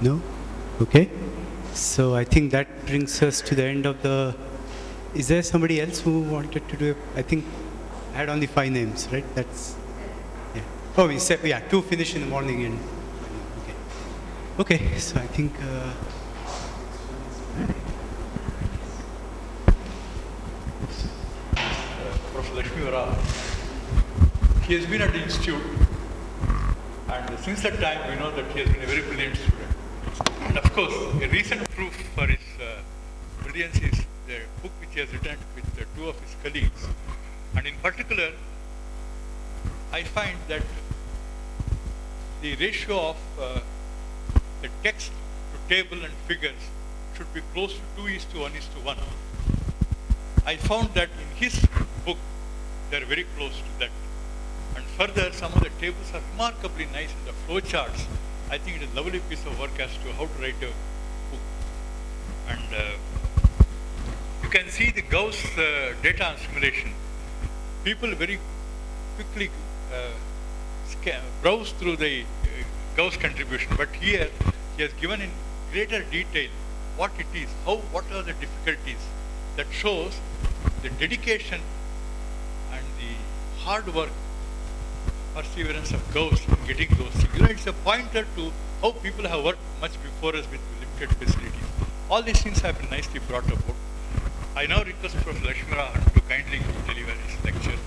No? Okay. So I think that brings us to the end of the... Is there somebody else who wanted to do it? I think I had only 5 names, right? That's... Yeah. Oh, we said, yeah, 2 finish in the morning and... Okay. Okay, so I think... Professor Lakshmivara, he has been at the institute, and since that time we know that he has been a very brilliant student. And of course, a recent proof for his brilliance is the book which he has written with 2 of his colleagues. And in particular, I find that the ratio of the text to table and figures should be close to 2:1:1. I found that in his book, they are very close to that. And further, some of the tables are remarkably nice in the flow charts. I think it is a lovely piece of work as to how to write a book. And you can see the Gauss data simulation. People very quickly browse through the Gauss contribution, but here he has given in greater detail what it is, what are the difficulties. That shows the dedication and the hard work, perseverance of Gauss in getting those things. You know, it's a pointer to how people have worked much before us with limited facilities. All these things have been nicely brought about. I now request Professor Lakshmivara to kindly deliver his lecture.